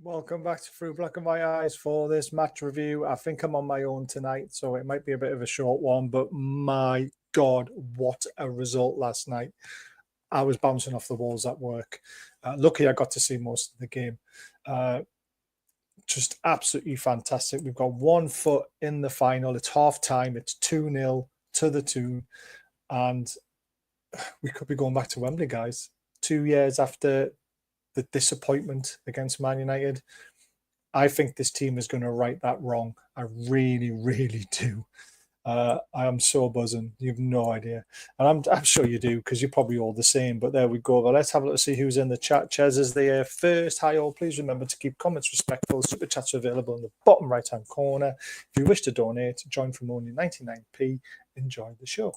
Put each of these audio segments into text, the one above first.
Welcome back to Through Black and White Eyes for this match review. I think I'm on my own tonight, so it might be a bit of a short one, but my God, what a result last night. I was bouncing off the walls at work. Lucky I got to see most of the game. Just absolutely fantastic. We've got 1 foot in the final. It's half time. It's 2-0 to the tune. And we could be going back to Wembley, guys. 2 years after the disappointment against Man United. I think this team is going to right that wrong. I really, really do. I am so buzzing. You have no idea. And I'm sure you do, because you're probably all the same. But there we go. But let's have a look to see who's in the chat. Ches is there first. Hi all. Please remember to keep comments respectful. Super chats are available in the bottom right-hand corner. If you wish to donate, join from only 99p. Enjoy the show.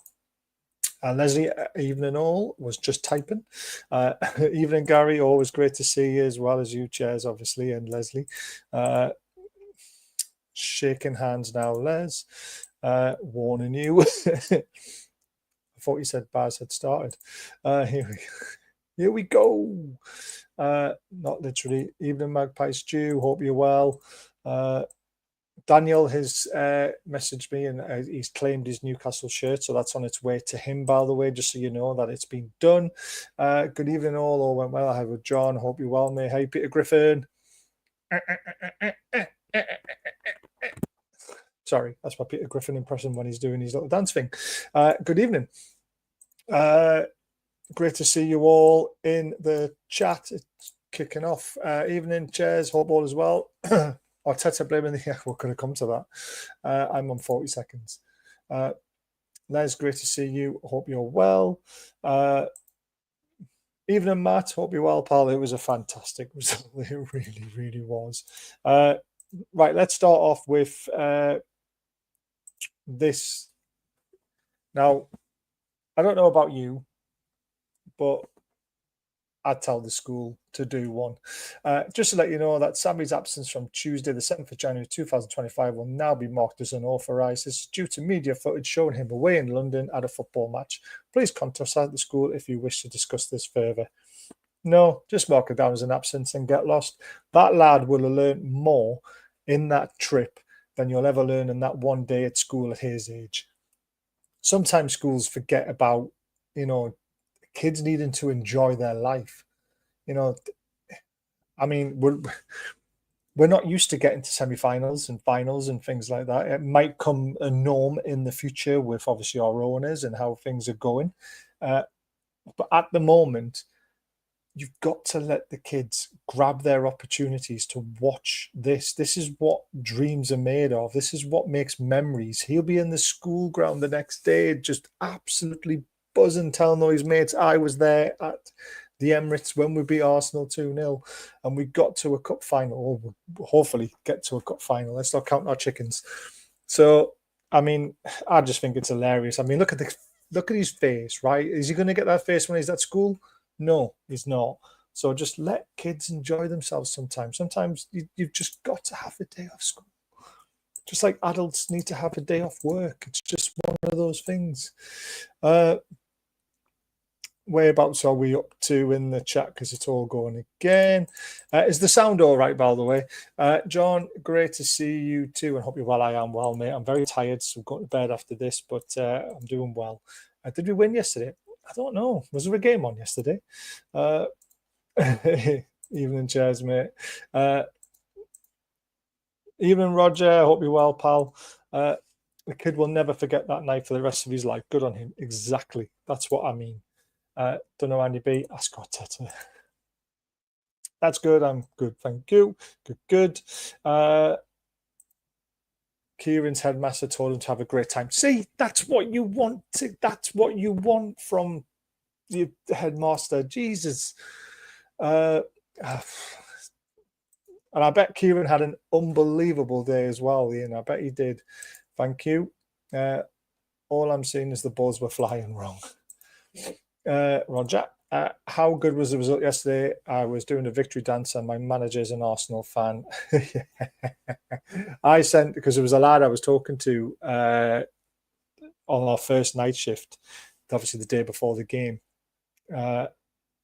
Leslie, evening all, was just typing. Evening, Gary, always great to see you, as well as you, Chairs, obviously, and Leslie. Shaking hands now, Les. Warning you. I thought you said Baz had started. Here we go. Not literally. Evening, Magpie Stew, hope you're well. Daniel has messaged me, and he's claimed his Newcastle shirt, so that's on its way to him, by the way, just so you know that it's been done. Good evening all went well. I have with John, hope you're well, mate. Hey, Peter Griffin. Sorry, that's my Peter Griffin impression when he's doing his little dance thing. Good evening. Great to see you all in the chat. It's kicking off. Evening, Chairs, hope all is well. Arteta blaming the we're going to come to that. I'm on 40 seconds. Les, great to see you. Hope you're well. Evening, Matt. Hope you're well, pal. It was a fantastic result. It really, really was. Right, let's start off with this. Now, I don't know about you, but I'd tell the school to do one. Just to let you know that Sammy's absence from Tuesday, the 7th of January 2025 will now be marked as unauthorised. This is due to media footage showing him away in London at a football match. Please contact the school if you wish to discuss this further. No, just mark it down as an absence and get lost. That lad will have learned more in that trip than you'll ever learn in that one day at school at his age. Sometimes schools forget about, kids needing to enjoy their life. I mean, we're not used to getting to semi-finals and finals and things like that. It might come a norm in the future with obviously our owners and how things are going. But at the moment, you've got to let the kids grab their opportunities to watch this. This is what dreams are made of. This is what makes memories. He'll be in the school ground the next day, just absolutely buzzing, telling all his mates, I was there at the Emirates when we beat Arsenal 2-0 and we got to a cup final, or we'll hopefully get to a cup final. Let's not count our chickens. So, I mean, I just think it's hilarious. I mean, look at his face, right? Is he going to get that face when he's at school? No, he's not. So just let kids enjoy themselves sometimes. Sometimes you've just got to have a day off school. Just like adults need to have a day off work. It's just one of those things. Whereabouts are we up to in the chat? Because it's all going again. Is the sound all right, by the way? John, great to see you too, and hope you're well. I am well, mate. I'm very tired, so I'm going to bed after this, but I'm doing well. Did we win yesterday? I don't know. Was there a game on yesterday? Evening, Chairs, mate. Evening, Roger. Hope you're well, pal. The kid will never forget that night for the rest of his life. Good on him. Exactly. That's what I mean. Don't know, Andy B. Ask Arteta. That's good. I'm good. Thank you. Good. Kieran's headmaster told him to have a great time. See, that's what you want. That's what you want from the headmaster. Jesus. And I bet Kieran had an unbelievable day as well, Ian. I bet he did. Thank you. All I'm seeing is the balls were flying wrong. Roger, how good was the result yesterday? I was doing a victory dance and my manager's an Arsenal fan. I sent, because there was a lad I was talking to on our first night shift, obviously the day before the game.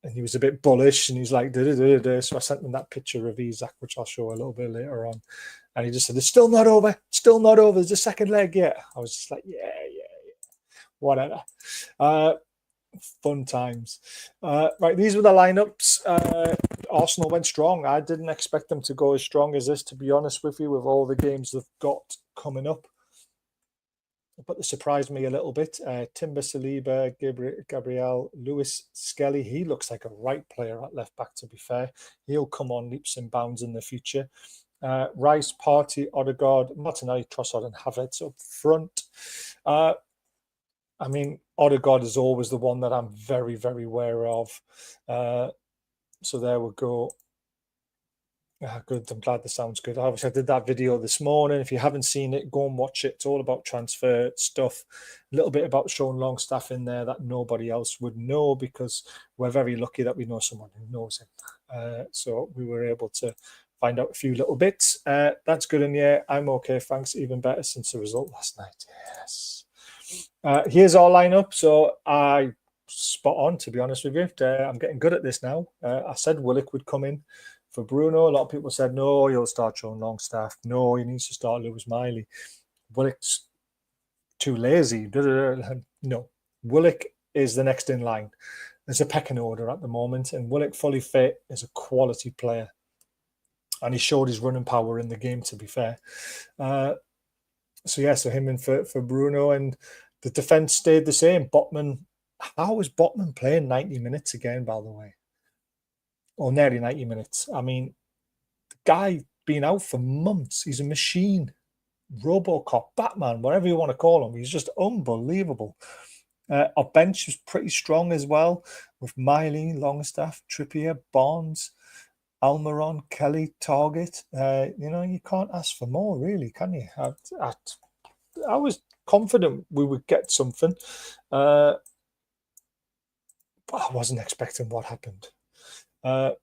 and he was a bit bullish, and he's like, "Da-da-da-da-da." So I sent him that picture of Isaac, which I'll show a little bit later on. And he just said, "It's still not over. Still not over. There's a second leg yet." I was just like, yeah, whatever. Fun times. Right, these were the lineups. Arsenal went strong. I didn't expect them to go as strong as this, to be honest with you, with all the games they've got coming up. But they surprised me a little bit. Timber Saliba, Gabriel, Lewis Skelly. He looks like a right player at left back, to be fair. He'll come on leaps and bounds in the future. Rice, Partey, Odegaard, Martinelli, Trossard and Havertz up front. I mean, Odegaard is always the one that I'm very, very aware of. So there we go. Good. I'm glad the sound's good. Obviously, I did that video this morning. If you haven't seen it, go and watch it. It's all about transfer stuff. A little bit about Sean Longstaff in there that nobody else would know, because we're very lucky that we know someone who knows him. So we were able to find out a few little bits. That's good in here. I'm okay, thanks. Even better since the result last night. Yes. Here's our lineup. So I spot on, to be honest with you. I'm getting good at this now. I said Willock would come in for Bruno. A lot of people said, no, you'll start Sean Longstaff. No, he needs to start Lewis Miley. Willock's too lazy. No, Willock is the next in line. There's a pecking order at the moment, and Willock, fully fit, is a quality player. And he showed his running power in the game, to be fair. So him in for Bruno, and the defence stayed the same. Botman, how is Botman playing 90 minutes again, by the way? Or nearly 90 minutes. I mean, the guy been out for months. He's a machine. Robocop, Batman, whatever you want to call him. He's just unbelievable. Our bench was pretty strong as well, with Miley, Longstaff, Trippier, Barnes, Almiron, Kelly, Target. You can't ask for more, really, can you? I was confident we would get something, but I wasn't expecting what happened. Havertz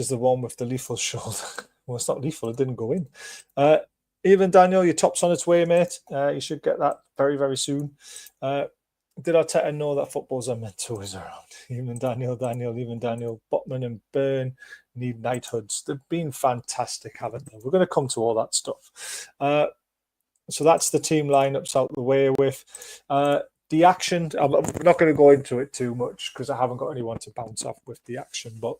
is the one with the lethal shoulder. Well, it's not lethal, it didn't go in. Even Daniel, your top's on its way, mate. You should get that very, very soon. Did Arteta know that football's a mental is around? Even Daniel, Botman and Byrne need knighthoods. They've been fantastic, haven't they? We're going to come to all that stuff. So that's the team lineups out the way with. The action, I'm not going to go into it too much because I haven't got anyone to bounce off with the action. But,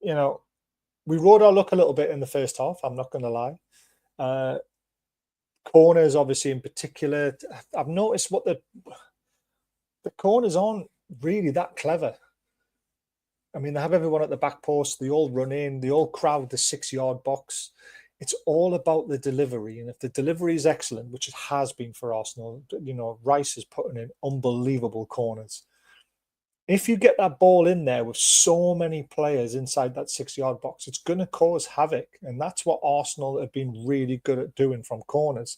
we rode our luck a little bit in the first half, I'm not going to lie. Corners, obviously, in particular, I've noticed what the corners aren't really that clever. I mean, they have everyone at the back post. They all run in. They all crowd the 6-yard box. It's all about the delivery. And if the delivery is excellent, which it has been for Arsenal, Rice is putting in unbelievable corners. If you get that ball in there with so many players inside that 6-yard box, it's going to cause havoc. And that's what Arsenal have been really good at doing from corners.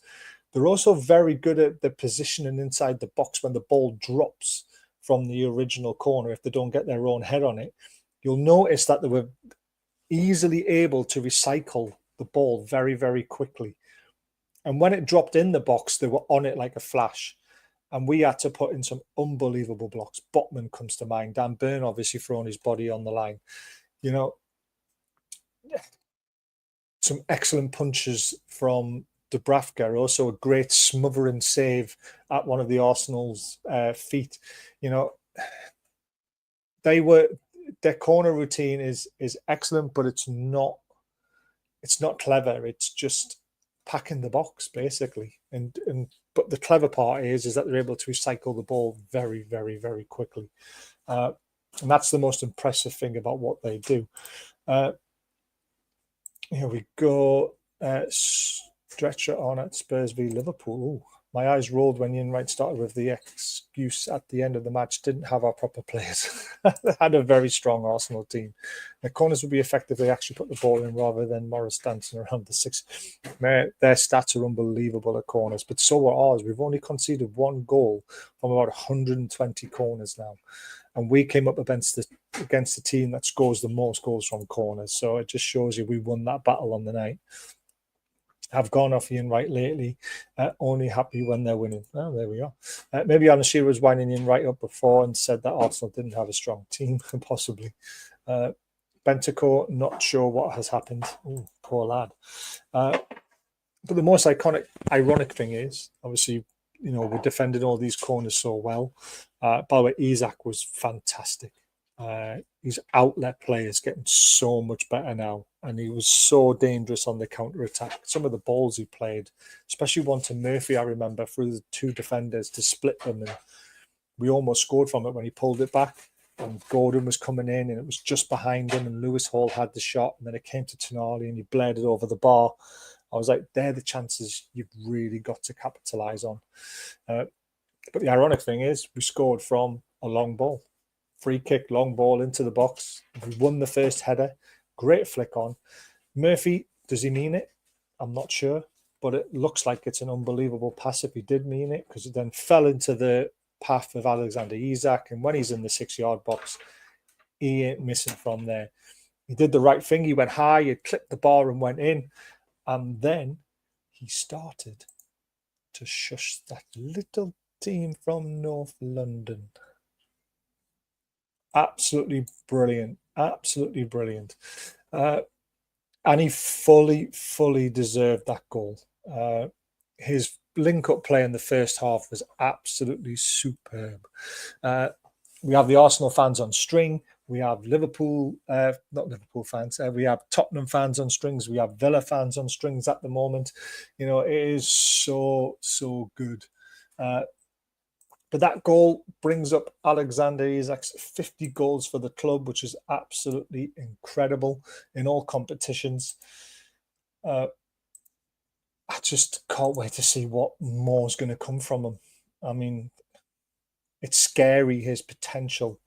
They're also very good at the positioning inside the box when the ball drops from the original corner. If they don't get their own head on it, you'll notice that they were easily able to recycle the ball very, very quickly. And when it dropped in the box, they were on it like a flash. And we had to put in some unbelievable blocks. Botman comes to mind. Dan Burn obviously throwing his body on the line. Some excellent punches from Dubravka. Also a great smothering save at one of the Arsenal's feet. Their corner routine is excellent, but it's not clever. It's just packing the box, basically. But the clever part is that they're able to recycle the ball very, very, very quickly. And that's the most impressive thing about what they do. Here we go. Stretcher on at Spurs v Liverpool. Ooh, my eyes rolled when Ian Wright started with the excuse at the end of the match. Didn't have our proper players. They had a very strong Arsenal team. The corners would be effective if they actually put the ball in rather than Morris dancing around the 6. Their stats are unbelievable at corners, but so are ours. We've only conceded 1 goal from about 120 corners now. And we came up against the team that scores the most goals from corners. So it just shows you we won that battle on the night. Have gone off Ian Wright lately, only happy when they're winning. Oh, there we are. Maybe Alan Shearer was winding Ian Wright up before and said that Arsenal didn't have a strong team, possibly. Bentacore, not sure what has happened. Ooh, poor lad. But the most ironic thing is, obviously, we defended all these corners so well. By the way, Isak was fantastic. His outlet play is getting so much better now, and he was so dangerous on the counter-attack. Some of the balls he played, especially one to Murphy, I remember, through the two defenders to split them, and we almost scored from it when he pulled it back, and Gordon was coming in, and it was just behind him, and Lewis Hall had the shot, and then it came to Tonali, and he blared it over the bar. I was like, they're the chances you've really got to capitalise on. But the ironic thing is, we scored from a long ball. Free kick, long ball into the box. We won the first header. Great flick on. Murphy, does he mean it? I'm not sure. But it looks like it's an unbelievable pass if he did mean it, because it then fell into the path of Alexander Isak. And when he's in the 6-yard box, he ain't missing from there. He did the right thing. He went high, he clipped the bar and went in. And then he started to shush that little team from North London. Absolutely brilliant. Absolutely brilliant. And he fully deserved that goal. His link-up play in the first half was absolutely superb. We have the Arsenal fans on string. We have Liverpool, not Liverpool fans. We have Tottenham fans on strings. We have Villa fans on strings at the moment. It is so good. But that goal brings up Alexander Isak's 50 goals for the club, which is absolutely incredible in all competitions. I just can't wait to see what more is going to come from him. I mean, it's scary, his potential.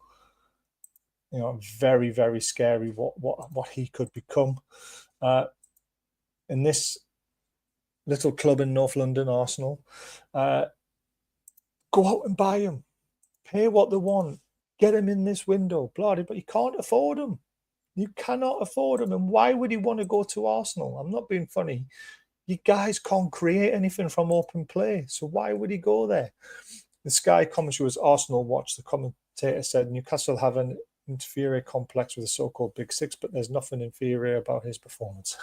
Very, very scary what he could become. In this little club in North London, Arsenal, go out and buy him. Pay what they want. Get him in this window. Bloody, but you can't afford him. You cannot afford him. And why would he want to go to Arsenal? I'm not being funny. You guys can't create anything from open play. So why would he go there? The Sky commentary was Arsenal Watch. The commentator said Newcastle have an inferior complex with the so-called Big Six, but there's nothing inferior about his performance.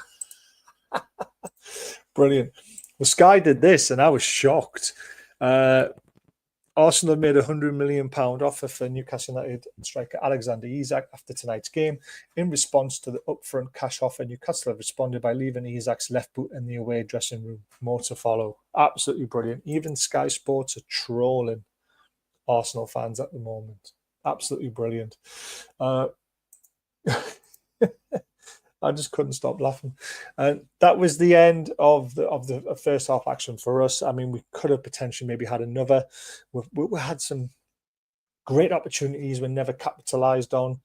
Brilliant. Well, Sky did this, and I was shocked. Arsenal made a £100 million offer for Newcastle United striker Alexander Isak after tonight's game. In response to the upfront cash offer, Newcastle have responded by leaving Isak's left boot in the away dressing room. More to follow. Absolutely brilliant. Even Sky Sports are trolling Arsenal fans at the moment. Absolutely brilliant. I just couldn't stop laughing. And that was the end of the first half action for us. I mean, we could have potentially maybe had another. We had some great opportunities we never capitalised on.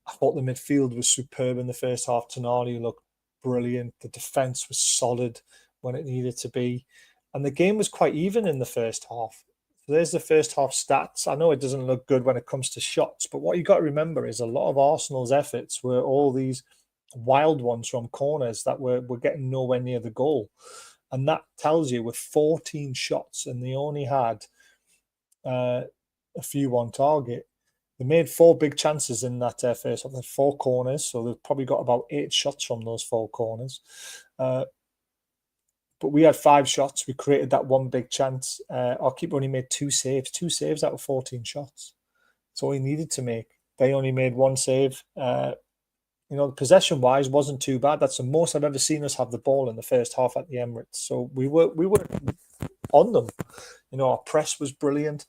I thought the midfield was superb in the first half. Tonali looked brilliant. The defence was solid when it needed to be. And the game was quite even in the first half. There's the first half stats. I know it doesn't look good when it comes to shots, but what you got to remember is a lot of Arsenal's efforts were all these wild ones from corners that were getting nowhere near the goal. And that tells you with 14 shots, and they only had a few on target. They made 4 big chances in that first half. They had 4 corners, so they've probably got about 8 shots from those 4 corners. But we had 5 shots. We created that 1 big chance. Our keeper only made 2 saves. 2 saves out of 14 shots. That's all he needed to make. They only made 1 save. Possession-wise, wasn't too bad. That's the most I've ever seen us have the ball in the first half at the Emirates. So we were on them. Our press was brilliant.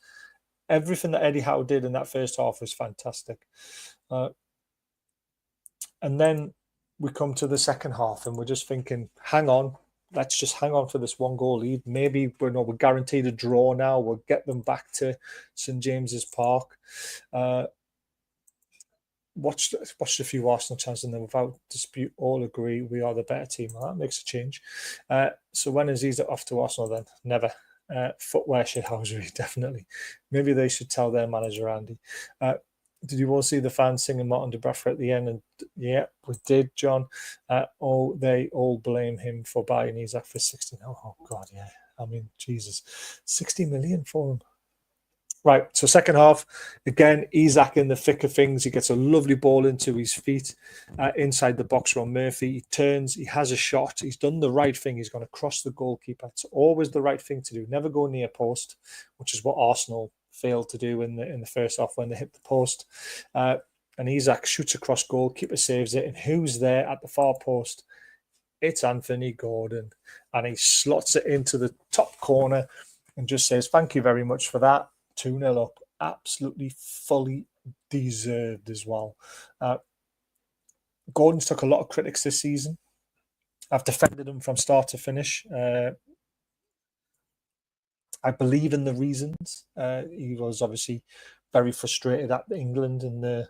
Everything that Eddie Howe did in that first half was fantastic. And then we come to the second half, and we're just thinking, hang on. Let's just hang on for this 1-goal lead. Maybe we're guaranteed a draw now. We'll get them back to St James's Park. Watched a few Arsenal chances, and then without dispute, all agree we are the better team. Well, that makes a change. So when is Isak off to Arsenal then? Never. Footwear shithousery, definitely. Maybe they should tell their manager, Andy. Did you all see the fans singing Martin de Braafra at the end? And yeah, we did, John. They all blame him for buying Isaac for 60. Oh, God, yeah. I mean, Jesus. 60 million for him. Right, so second half, again, Isaac in the thick of things. He gets a lovely ball into his feet inside the box from Murphy. He turns, he has a shot. He's done the right thing. He's going to cross the goalkeeper. It's always the right thing to do. Never go near post, which is what Arsenal failed to do in the first half when they hit the post. And Isaac shoots across goal, keeper saves it. And who's there at the far post? It's Anthony Gordon. And he slots it into the top corner and just says, thank you very much for that. 2-0 up, absolutely fully deserved as well. Gordon's took a lot of critics this season. I've defended him from start to finish. I believe in the reasons. He was obviously very frustrated at England in the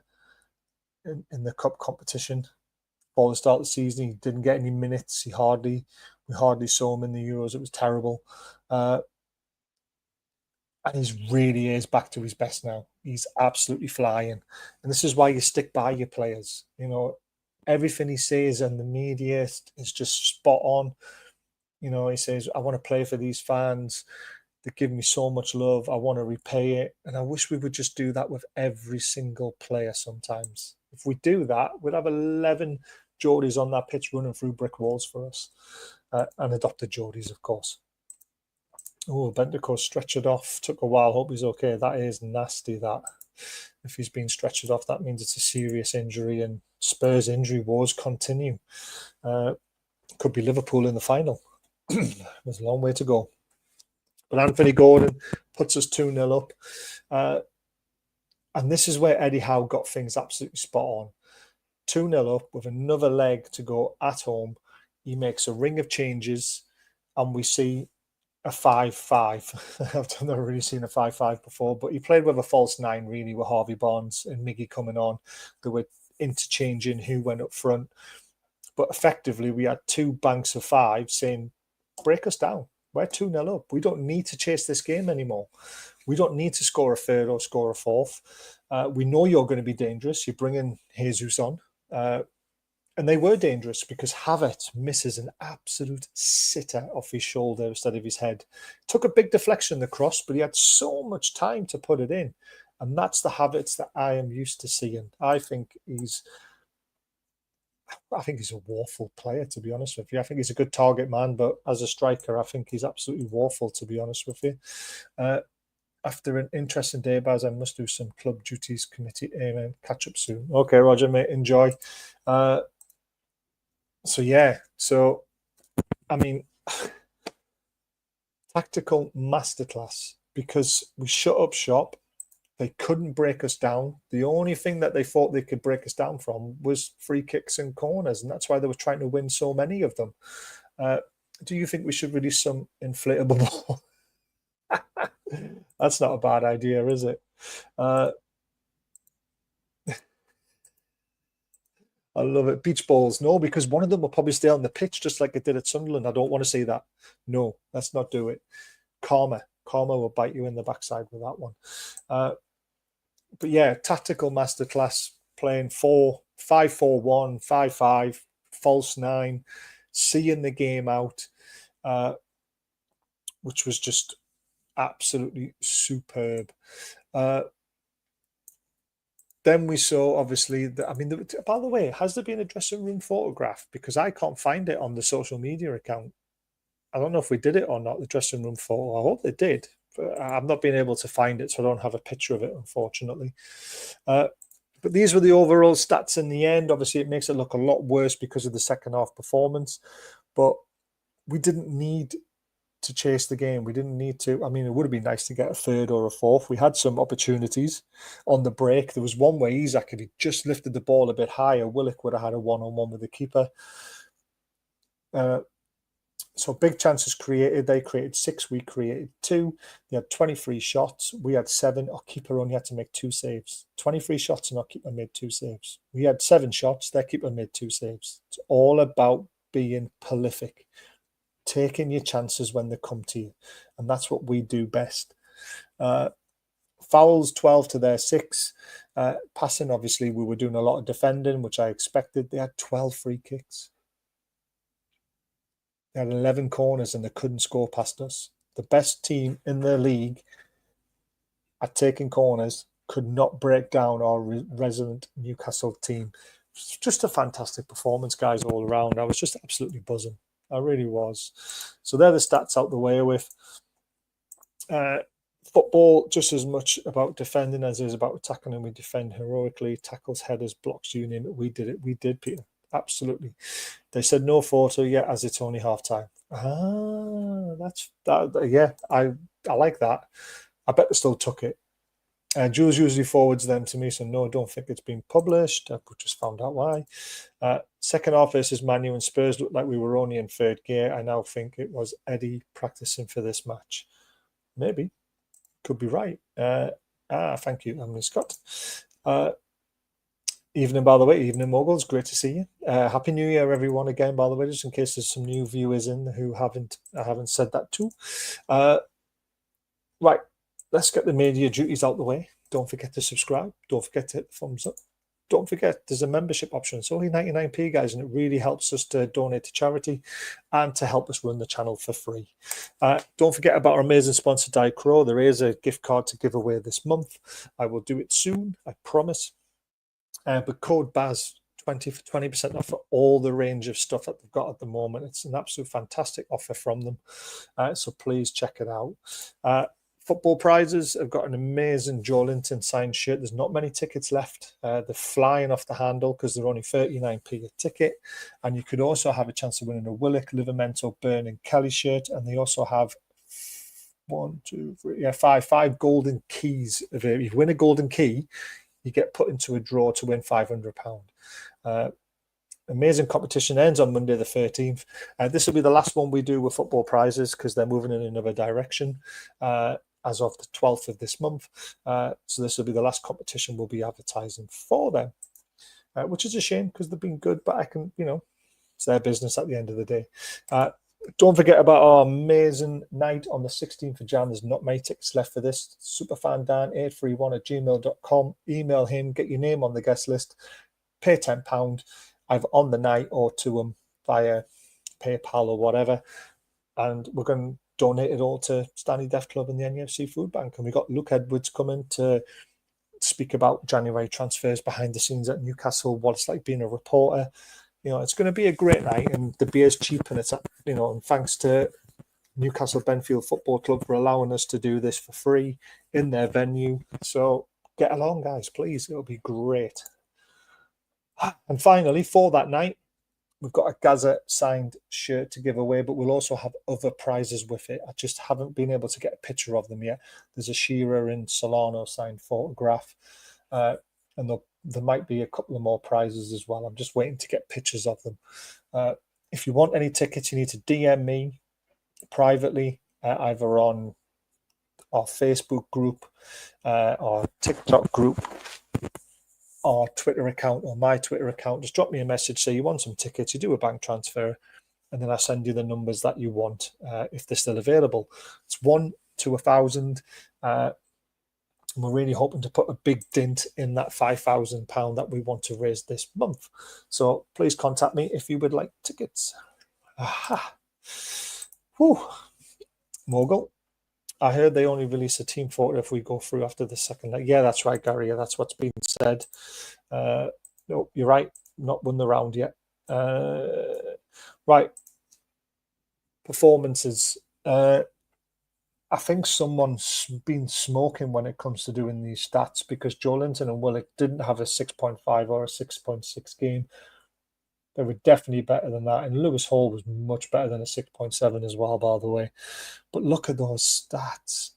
cup competition. For the start of the season, he didn't get any minutes. We hardly saw him in the Euros. It was terrible. And he really is back to his best now. He's absolutely flying. And this is why you stick by your players. You know, everything he says in the media is just spot on. You know, he says, I want to play for these fans. They give me so much love. I want to repay it. And I wish we would just do that with every single player sometimes. If we do that, we'd have 11 Geordies on that pitch running through brick walls for us. And adopted Geordies, of course. Oh, Bentancur stretchered off. Took a while. Hope he's okay. That is nasty, that. If he's been stretchered off, that means it's a serious injury, and Spurs injury wars continue. Could be Liverpool in the final. There's a long way to go. But Anthony Gordon puts us 2-0 up. And this is where Eddie Howe got things absolutely spot on. 2-0 up with another leg to go at home. He makes a ring of changes, and we see a 5-5. I've never really seen a 5-5 before, but he played with a false 9, really, with Harvey Barnes and Miggy coming on. They were interchanging who went up front. But effectively, we had two banks of 5 saying, break us down. We're 2-0 up. We don't need to chase this game anymore. We don't need to score a third or score a fourth. We know you're going to be dangerous. You're bringing Jesus on. And they were dangerous because Havertz misses an absolute sitter off his shoulder instead of his head. Took a big deflection, the cross, but he had so much time to put it in. And that's the Havertz that I am used to seeing. I think he's a woeful player, to be honest with you. I think he's a good target man, but as a striker, I think he's absolutely woeful, to be honest with you. After an interesting day, Baz, I must do some club duties committee. Amen. Catch up soon. Okay, Roger, mate. Enjoy. So, I mean, tactical masterclass, because we shut up shop. They couldn't break us down. The only thing that they thought they could break us down from was free kicks and corners, and that's why they were trying to win so many of them. Do you think we should release some inflatable ball? That's not a bad idea, is it? I love it. Beach balls. No, because one of them will probably stay on the pitch just like it did at Sunderland. I don't want to see that. No, let's not do it. Karma will bite you in the backside with that one. But yeah, tactical masterclass, playing 5-4-1, 5-5, false 9, seeing the game out, which was just absolutely superb. Then we saw, obviously, by the way, has there been a dressing room photograph? Because I can't find it on the social media account. I don't know if we did it or not, the dressing room photo. I hope they did. But I've not been able to find it, so I don't have a picture of it, unfortunately. But these were the overall stats in the end. Obviously, it makes it look a lot worse because of the second half performance. But we didn't need to chase the game. We didn't need to. I mean, it would have been nice to get a third or a fourth. We had some opportunities on the break. There was one where Isaac had just lifted the ball a bit higher. Willock would have had a one-on-one with the keeper. So big chances created. They created 6. We created 2. They had 23 shots. We had 7. Our keeper only had to make 2 saves. 23 shots and our keeper made 2 saves. We had 7 shots. Their keeper made 2 saves. It's all about being prolific, taking your chances when they come to you. And that's what we do best. Fouls 12 to their 6. Passing, obviously, we were doing a lot of defending, which I expected. They had 12 free kicks. They had 11 corners and they couldn't score past us. The best team in the league at taking corners could not break down our resident Newcastle team. It's just a fantastic performance, guys, all around. I was just absolutely buzzing. I really was. So they're the stats out the way with. Football, just as much about defending as it is about attacking, and we defend heroically. Tackles, headers, blocks, you name it. We did it. We did, Peter. Absolutely. They said no photo yet, as it's only half time. That's that. Yeah, I like that. I bet they still took it. Jules usually forwards them to me, so no, don't think it's been published. I just found out why. Second half versus Man U and Spurs looked like we were only in third gear. I now think it was Eddie practicing for this match. Maybe. Could be right. Thank you, Emily Scott. Evening, by the way. Evening, Moguls. Great to see you. Happy New Year, everyone, again, by the way, just in case there's some new viewers in who I haven't said that to. Right. Let's get the media duties out the way. Don't forget to subscribe. Don't forget to hit the thumbs up. Don't forget, there's a membership option. It's only 99p, guys, and it really helps us to donate to charity and to help us run the channel for free. Don't forget about our amazing sponsor, Diet Crow. There is a gift card to give away this month. I will do it soon, I promise. But code BAZ, 20% off for all the range of stuff that they've got at the moment. It's an absolute fantastic offer from them. So please check it out. Football prizes. I've got an amazing Joe Linton signed shirt. There's not many tickets left. They're flying off the handle because they're only 39p a ticket. And you could also have a chance of winning a Willock, Livermento, Burn and Kelly shirt. And they also have 5 golden keys. If you win a golden key, you get put into a draw to win £500. Amazing competition ends on Monday the 13th. This will be the last one we do with football prizes because they're moving in another direction as of the 12th of this month. So this will be the last competition we'll be advertising for them, which is a shame because they've been good, but I can, it's their business at the end of the day. Don't forget about our amazing night on the 16th of Jan. There's not many tickets left for this. superfandan831@gmail.com. Email him, get your name on the guest list, pay £10 either on the night or to them via PayPal or whatever. And we're going to donate it all to Stanley Deaf Club and the NUFC Food Bank. And we got Luke Edwards coming to speak about January transfers behind the scenes at Newcastle, what it's like being a reporter. It's going to be a great night, and the beer's cheap, and it's, and thanks to Newcastle Benfield Football Club for allowing us to do this for free in their venue. So get along, guys, please. It'll be great. And finally, for that night, we've got a Gaza signed shirt to give away, but we'll also have other prizes with it. I just haven't been able to get a picture of them yet. There's a Shearer and Solano signed photograph, and there might be a couple of more prizes as well. I'm just waiting to get pictures of them. If you want any tickets, you need to DM me privately, either on our Facebook group, our TikTok group, our Twitter account, or my Twitter account. Just drop me a message, say you want some tickets, you do a bank transfer, and then I send you the numbers that you want if they're still available. It's 1 to 1,000. And we're really hoping to put a big dent in that £5,000 that we want to raise this month. So please contact me if you would like tickets. Aha. Whew. Mogul. I heard they only release a team photo if we go through after the second leg. Yeah, that's right, Gary. Yeah, that's what's been said. No, you're right. Not won the round yet. Right. Performances. I think someone's been smoking when it comes to doing these stats, because Joe Linton and Willock didn't have a 6.5 or a 6.6 game. They were definitely better than that. And Lewis Hall was much better than a 6.7 as well, by the way. But look at those stats.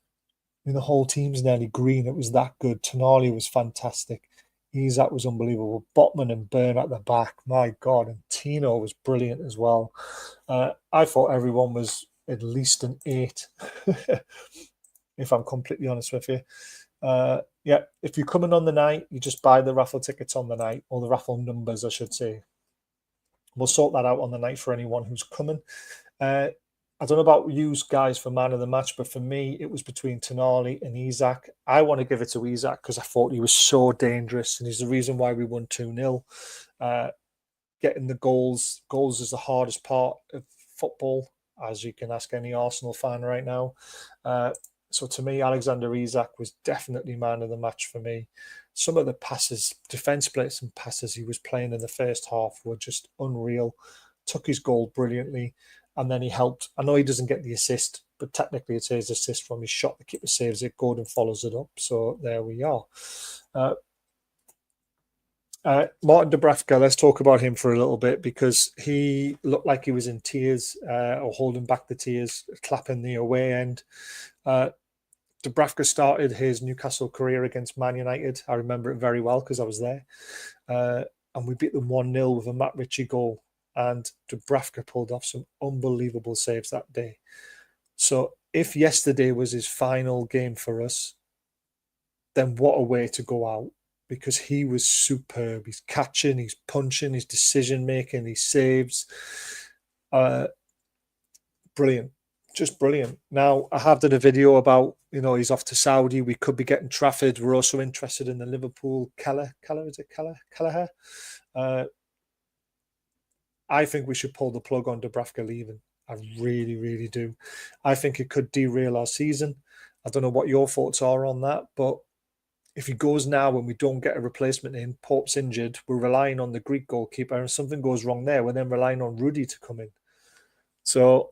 The whole team's nearly green. It was that good. Tonali was fantastic. Isak was unbelievable. Botman and Byrne at the back. My God. And Tino was brilliant as well. I thought everyone was at least an 8, if I'm completely honest with you. Yeah, if you're coming on the night, you just buy the raffle tickets on the night, or the raffle numbers, I should say. We'll sort that out on the night for anyone who's coming. I don't know about you guys for man of the match, but for me, it was between Tonali and Isak. I want to give it to Isak because I thought he was so dangerous, and he's the reason why we won 2-0. Getting the goals. Goals is the hardest part of football, as you can ask any Arsenal fan right now. So to me, Alexander Isak was definitely man of the match for me. Some of the passes, defense splits and passes he was playing in the first half were just unreal. Took his goal brilliantly, and then he helped. I know he doesn't get the assist, but technically it's his assist from his shot. The keeper saves it, Gordon follows it up. So there we are. Martin Dubravka, let's talk about him for a little bit because he looked like he was in tears or holding back the tears, clapping the away end. Dubravka started his Newcastle career against Man United. I remember it very well because I was there. And we beat them 1-0 with a Matt Ritchie goal. And Dubravka pulled off some unbelievable saves that day. So if yesterday was his final game for us, then what a way to go out, because he was superb. He's catching, he's punching, his decision making, he saves. Brilliant. Just brilliant. Now, I have done a video about, he's off to Saudi. We could be getting Trafford. We're also interested in the Liverpool Kelleher. I think we should pull the plug on Dubravka leaving. I really, really do. I think it could derail our season. I don't know what your thoughts are on that, but if he goes now and we don't get a replacement in, Pope's injured, we're relying on the Greek goalkeeper, and something goes wrong there, we're then relying on Rudy to come in. So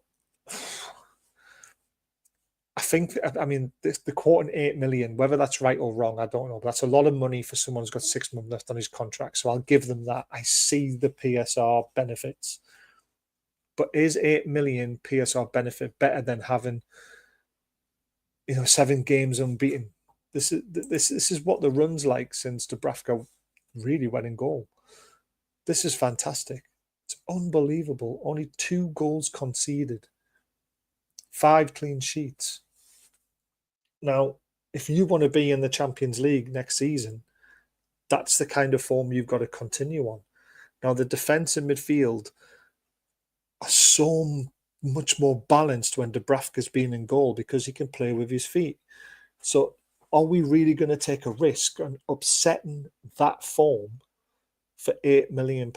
I think, the quoting 8 million, whether that's right or wrong, I don't know. But that's a lot of money for someone who's got 6 months left on his contract. So I'll give them that. I see the PSR benefits. But is 8 million PSR benefit better than having, 7 games unbeaten? This is what the run's like since Dubravka really went in goal. This is fantastic. It's unbelievable. Only 2 goals conceded. 5 clean sheets. Now, if you want to be in the Champions League next season, that's the kind of form you've got to continue on. Now, the defence and midfield are so much more balanced when Dubravka's been in goal because he can play with his feet. So are we really going to take a risk on upsetting that form for £8 million?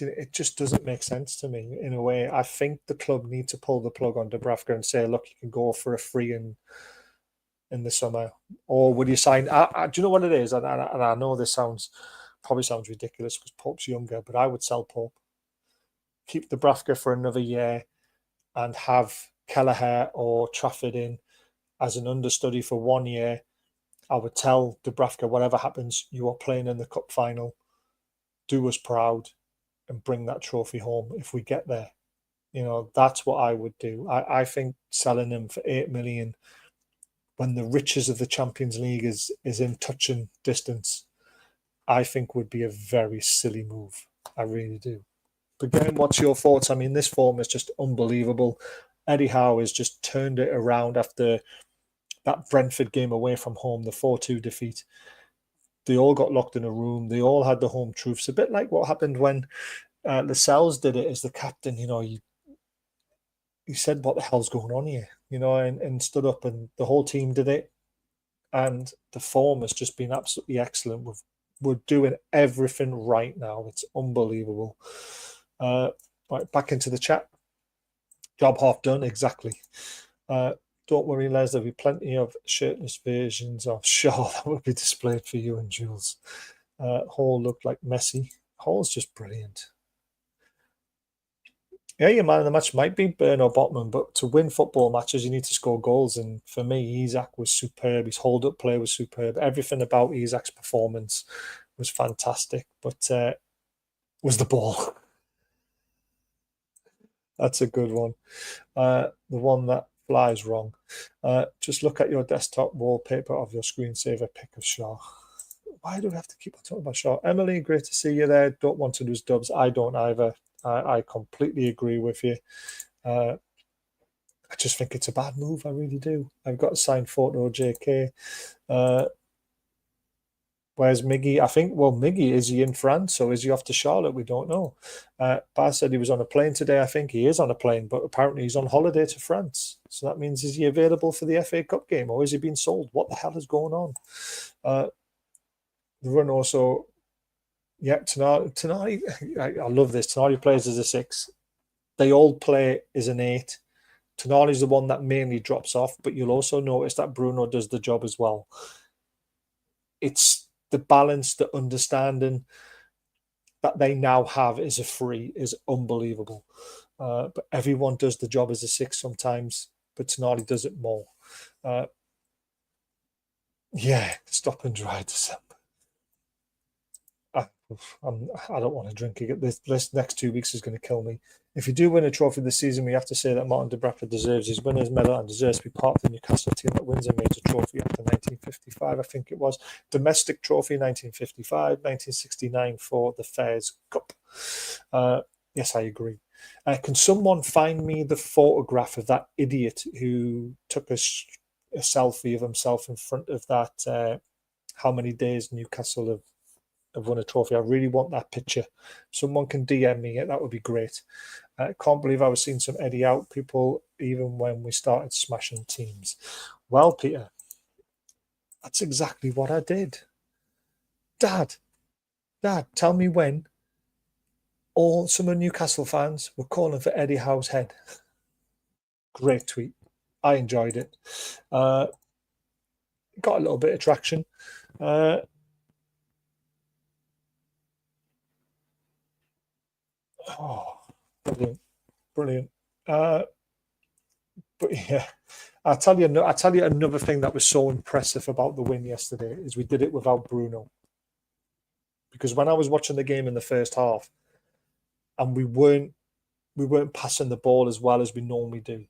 It just doesn't make sense to me in a way. I think the club need to pull the plug on Dubravka and say, look, you can go for a free in the summer. Or would you sign? Do you know what it is? And I know this probably sounds ridiculous because Pope's younger, but I would sell Pope. Keep Dubravka for another year and have Kelleher or Trafford in as an understudy for 1 year. I would tell Dubravka, whatever happens, you are playing in the cup final. Do us proud and bring that trophy home if we get there. That's what I would do. I think selling him for 8 million when the riches of the Champions League is in touching distance, I think would be a very silly move. I really do. But again, what's your thoughts? This form is just unbelievable. Eddie Howe has just turned it around after that Brentford game away from home, the 4-2 defeat. They all got locked in a room. They all had the home truths. A bit like what happened when Lascelles did it as the captain. He said, what the hell's going on here? And stood up, and the whole team did it. And the form has just been absolutely excellent. We're doing everything right now. It's unbelievable. Right, back into the chat. Job half done, exactly. Don't worry, Les, there'll be plenty of shirtless versions of Shaw that will be displayed for you and Jules. Hall looked like Messi. Hall's just brilliant. Yeah, your man of the match might be Burn or Botman, but to win football matches, you need to score goals. And for me, Isak was superb. His hold-up play was superb. Everything about Isak's performance was fantastic. But was the ball. That's a good one. The one that flies wrong. Just look at your desktop wallpaper of your screensaver pic of Shaw. Why do we have to keep on talking about Shaw? Emily, great to see you there. Don't want to lose Dubs. I don't either. I completely agree with you. I just think it's a bad move. I really do. I've got a signed photo of JK. Where's Miggy? I think, well, Miggy, is he in France or is he off to Charlotte? We don't know. Baz said he was on a plane today. I think he is on a plane, but apparently he's on holiday to France. So that means, is he available for the FA Cup game or is he being sold? What the hell is going on? The run also, yeah, Tonali, I love this. Tonali plays as a 6. They all play as an 8. Tonali's the one that mainly drops off, but you'll also notice that Bruno does the job as well. It's the balance, the understanding that they now have as a free is unbelievable. But everyone does the job as a 6 sometimes, but Tonali does it more. Yeah, stop and dry December. I don't want to drink again. This next 2 weeks is going to kill me. If you do win a trophy this season, we have to say that Martin de Bradford deserves his winner's medal and deserves to be part of the Newcastle team that wins a major trophy after 1955. I think it was domestic trophy 1955, 1969 for the Fairs Cup. Yes, I agree. Can someone find me the photograph of that idiot who took a selfie of himself in front of that? How many days Newcastle have won a trophy? I really want that picture. Someone can DM me it. That would be great. I can't believe I was seeing some Eddie out people even when we started smashing teams. Well, Peter, that's exactly what I did. Dad, tell me when all some of Newcastle fans were calling for Eddie Howe's head. Great tweet. I enjoyed it. Got a little bit of traction. Oh, brilliant. But yeah, I'll tell you another thing that was so impressive about the win yesterday is we did it without Bruno. Because when I was watching the game in the first half, and we weren't passing the ball as well as we normally do,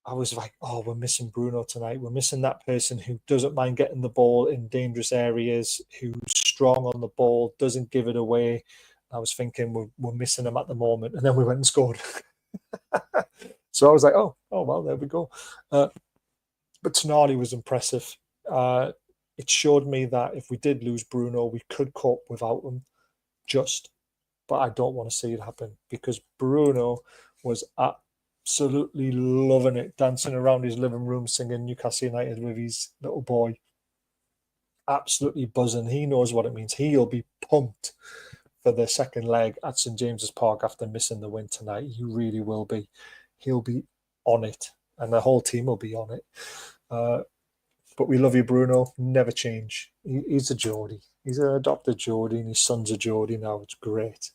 I was like, oh, we're missing Bruno tonight. We're missing that person who doesn't mind getting the ball in dangerous areas, who's strong on the ball, doesn't give it away. I was thinking we're missing him at the moment. And then we went and scored. So I was like, oh, well, there we go. But Tonali was impressive. It showed me that if we did lose Bruno, we could cope without him, but I don't want to see it happen because Bruno was absolutely loving it, dancing around his living room, singing Newcastle United with his little boy. Absolutely buzzing. He knows what it means. He'll be pumped for the second leg at St James's Park after missing the win tonight. He really will be. He'll be on it, and the whole team will be on it. But we love you, Bruno. Never change. He's a Geordie. He's an adopted Geordie, and his son's a Geordie now. It's great.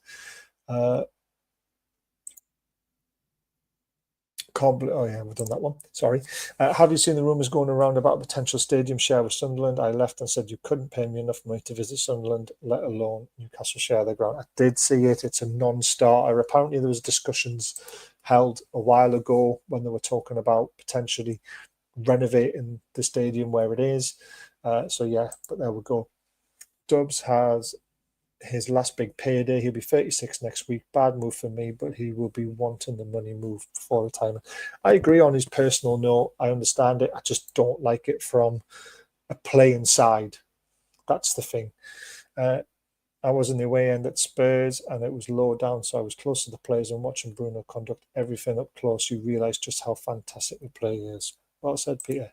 Oh yeah, we've done that one. Sorry. Have you seen the rumours going around about a potential stadium share with Sunderland? I left and said you couldn't pay me enough money to visit Sunderland, let alone Newcastle share their ground. I did see it. It's a non-starter. Apparently there was discussions held a while ago when they were talking about potentially renovating the stadium where it is. So yeah, but there we go. Dubs has his last big payday. He'll be 36 next week. Bad move for me, but he will be wanting the money move before retirement. I agree on his personal note. I understand it. I just don't like it from a playing side. That's the thing. I was in the away end at Spurs and it was low down, so I was close to the players and watching Bruno conduct everything up close. You realise just how fantastic the play is. Well said, Peter.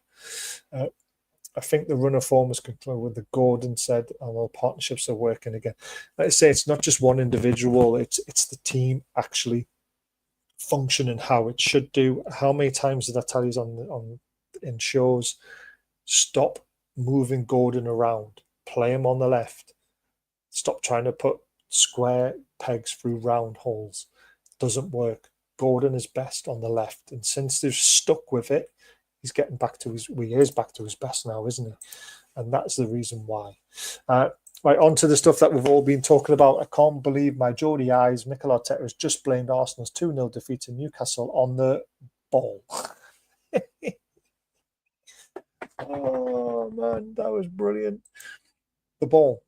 I think the run of form was concluded with the Gordon said, and all partnerships are working again. Like I say, it's not just one individual, it's the team actually functioning how it should do. How many times did I tell you in shows, stop moving Gordon around, play him on the left, stop trying to put square pegs through round holes. Doesn't work. Gordon is best on the left, and since they've stuck with it, he's getting back to his best now, isn't he? And that's the reason why. Right, on to the stuff that we've all been talking about. I can't believe my Geordie eyes. Mikel Arteta has just blamed Arsenal's 2-0 defeat to Newcastle on the ball. Oh, man, that was brilliant. The ball.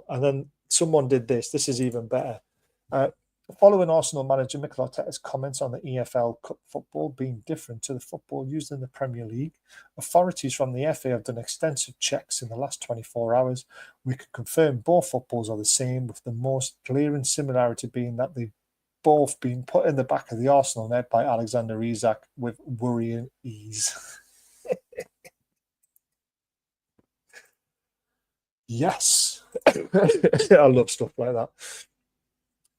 And then someone did this. This is even better. Following Arsenal manager Mikel Arteta's comments on the EFL Cup football being different to the football used in the Premier League, authorities from the FA have done extensive checks in the last 24 hours. We can confirm both footballs are the same, with the most glaring similarity being that they've both been put in the back of the Arsenal net by Alexander Isak with worrying ease. Yes. I love stuff like that.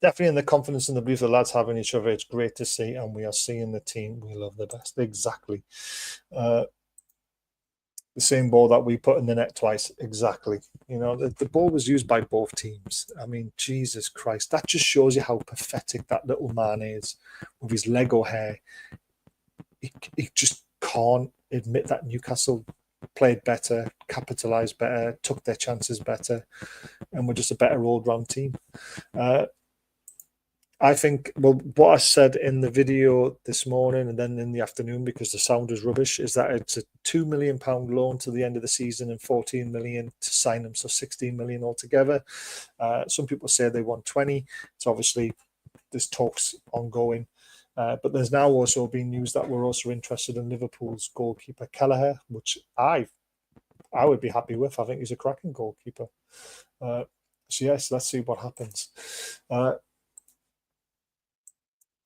Definitely in the confidence and the belief the lads have in each other, it's great to see, and we are seeing the team we love the best. Exactly. The same ball that we put in the net twice. Exactly. You know, the ball was used by both teams. I mean, Jesus Christ. That just shows you how pathetic that little man is with his Lego hair. He just can't admit that Newcastle played better, capitalised better, took their chances better, and we're just a better all-round team. I think, well, what I said in the video this morning and then in the afternoon, because the sound is rubbish, is that it's a £2 million loan to the end of the season and 14 million to sign them, so 16 million altogether. Some people say they want 20. It's obviously, there's talks ongoing. But there's now also been news that we're also interested in Liverpool's goalkeeper Kelleher, which I would be happy with. I think he's a cracking goalkeeper. So yes, let's see what happens.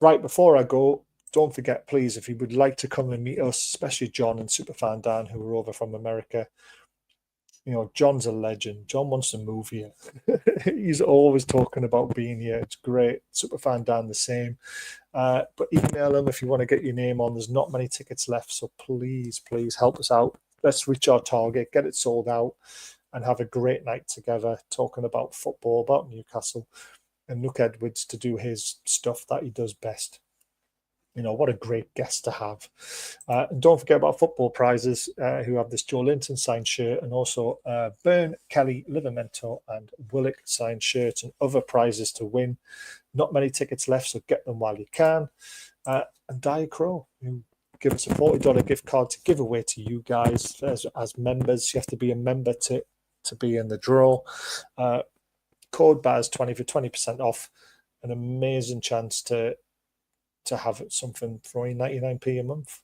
Right, before I go, don't forget, please, if you would like to come and meet us, especially John and Superfan Dan, who are over from America. You know, John's a legend. John wants to move here. He's always talking about being here. It's great. Superfan Dan, the same. But email him if you want to get your name on. There's not many tickets left, so please, please help us out. Let's reach our target, get it sold out, and have a great night together talking about football, about Newcastle, and Nook Edwards to do his stuff that he does best. You know, what a great guest to have. And don't forget about football prizes, who have this Joe Linton signed shirt, and also Burn, Kelly, Livamento and Willock signed shirts, and other prizes to win. Not many tickets left, so get them while you can. And Dire Crow, who give us a $40 gift card to give away to you guys as members. You have to be a member to be in the draw. Code BAZ20 for 20% off. An amazing chance to have something for 99p a month.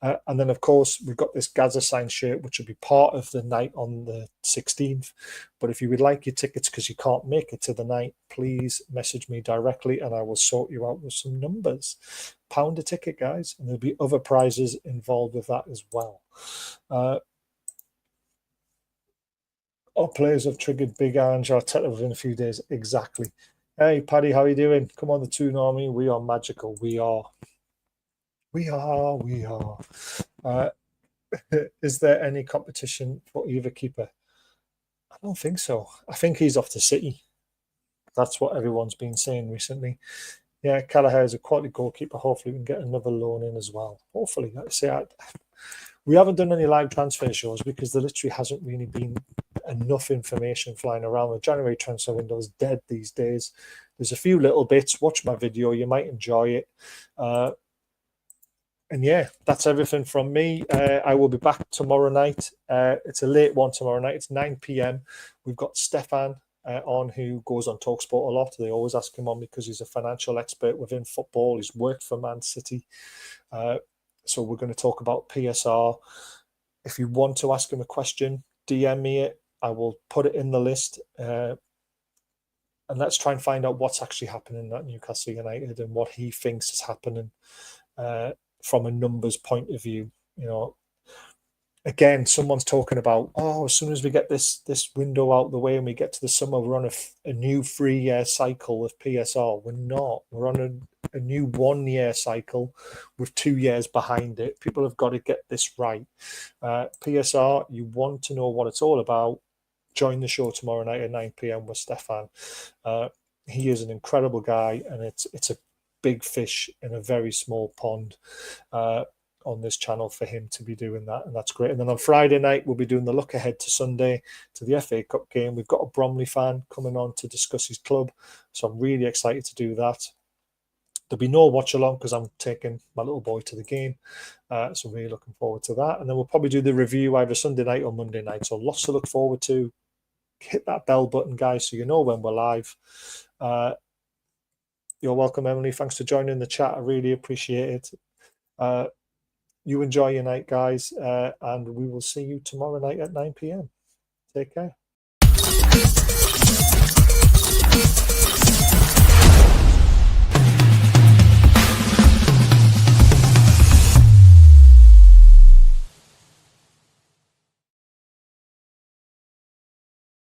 And then, of course, we've got this Gaza signed shirt, which will be part of the night on the 16th. But if you would like your tickets because you can't make it to the night, please message me directly and I will sort you out with some numbers. £1 a ticket, guys. And there'll be other prizes involved with that as well. Our players have triggered Big Ange Arteta within a few days. Exactly. Hey, Paddy, how are you doing? Come on, the Toon Army. We are magical. We are. Is there any competition for either keeper? I don't think so. I think he's off to City. That's what everyone's been saying recently. Yeah, Kelleher is a quality goalkeeper. Hopefully we can get another loan in as well. Hopefully. Like I say, we haven't done any live transfer shows because there literally hasn't really been enough information flying around. The January transfer window is dead these days. There's a few little bits. Watch my video. You might enjoy it. And yeah, that's everything from me. I will be back tomorrow night. It's a late one tomorrow night. It's 9 p.m. We've got Stefan on, who goes on TalkSport a lot. They always ask him on because he's a financial expert within football. He's worked for Man City. So we're going to talk about PSR. If you want to ask him a question, DM me it. I will put it in the list. And let's try and find out what's actually happening at Newcastle United and what he thinks is happening from a numbers point of view. You know, again, someone's talking about, as soon as we get this window out of the way and we get to the summer, we're on a new 3-year cycle of PSR. We're not. We're on a new 1-year cycle with 2 years behind it. People have got to get this right. PSR, you want to know what it's all about, join the show tomorrow night at 9 p.m. with Stefan. He is an incredible guy, and it's a big fish in a very small pond on this channel for him to be doing that, and that's great. And then on Friday night, we'll be doing the look ahead to Sunday to the FA Cup game. We've got a Bromley fan coming on to discuss his club, so I'm really excited to do that. There'll be no watch along because I'm taking my little boy to the game, so really looking forward to that. And then we'll probably do the review either Sunday night or Monday night, so lots to look forward to. Hit that bell button, guys, so you know when we're live. You're welcome, Emily. Thanks for joining the chat. I really appreciate it. You enjoy your night, guys, and we will see you tomorrow night at 9 p.m. Take care.